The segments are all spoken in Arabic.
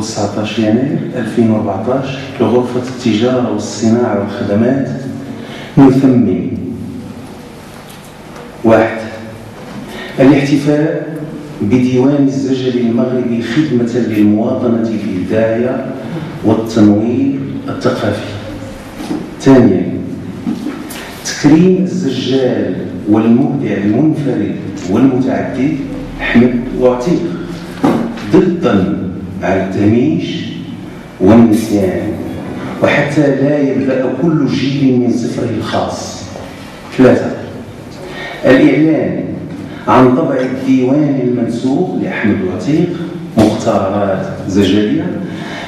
19 يناير 2014 لغرفة التجارة والصناعة والخدمات نثمن: 1. الاحتفاء بديوان الزجل المغربي خدمة للمواطنة في الداعية والتنوير الثقافي. 2. تكريم الزجال والمبدع المنفرد والمتعدد أحمد وعتيق، ضدا على التهميش والنسيان، وحتى لا يبدأ كل جيل من صفره الخاص. 3. الإعلان عن طبع الديوان المنسوب لأحمد وعتيق مختارات زجلية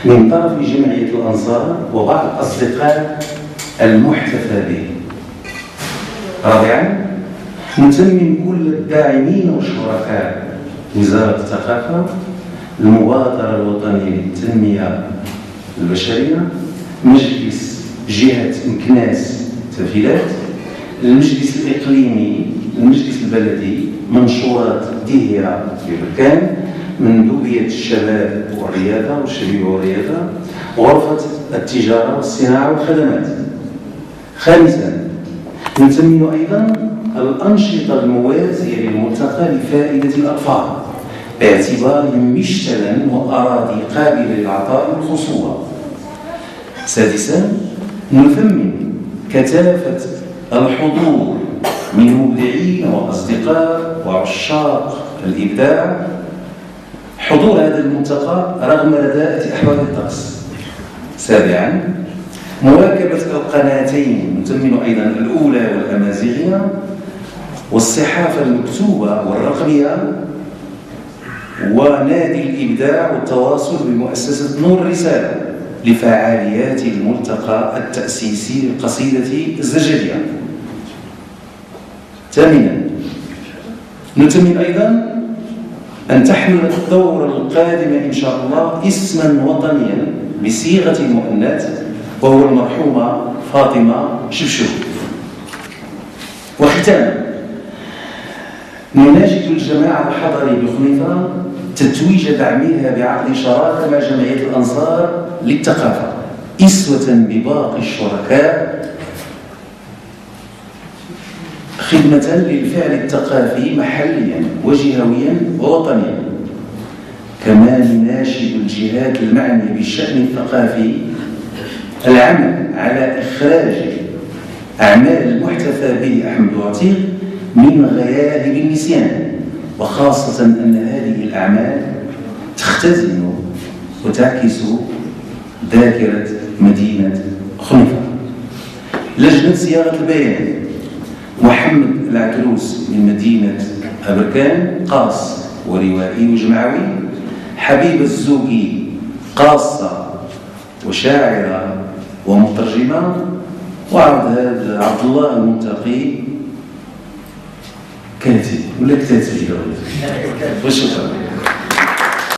من طرف جمعية الأنصار وبعض الأصدقاء المحتفى به. 4. نثمن كل الداعمين والشركاء: وزارة الثقافة، المبادرة الوطنية للتنمية البشرية، مجلس جهة مكناس تفيلات، المجلس الإقليمي، المجلس البلدي، منشورات دهية في بركان، مندوبية الشباب والرياضة والشبيبة والرياضة، غرفة التجارة والصناعة والخدمات. 5. نثمن أيضا الأنشطة الموازية للملتقى لفائدة الأطفال باعتبارهم مشتلا وأراضي قابلة للعطاء والخصوبة. 6. نثمن كثافة الحضور من مبدعين وأصدقاء وعشاق الإبداع حضور هذا الملتقى رغم رداءة أحوال الطقس. 7. مواكبة القناتين، نثمن أيضا الأولى والأمازيغية والصحافة المكتوبة والرقمية ونادي الإبداع والتواصل بمؤسسة نور الرسالة لفعاليات الملتقى التأسيسي للقصيدة الزجلية. 8. نثمن أيضا أن تحمل الدورة القادمة إن شاء الله اسما وطنيا بصيغة المؤنث وهو المرحومة فاطمة شبشب. وختاما نناشد الجماعة الحضرية بخنيفة تتويج دعمها بعقد شراكة مع جمعية الأنصار للثقافة إسوة بباقي الشركاء خدمة للفعل الثقافي محليا وجهويا ووطنيا. كما نناشد الجهات المعنية بالشأن الثقافي العمل على إخراج أعمال المحتفى به أحمد وعتيق من غياهب النسيان، وخاصة أن هذه الأعمال تختزن وتعكس ذاكرة مدينة خنيفة. لجنة صياغة البيان: محمد العكروس من مدينة أبركان، قاص وروائي وجمعوي. حبيب الزوقي، قاصة وشاعرة ومترجمة. وعبد الله المنتقي كاتب ولا كتاتب؟ وشكرا.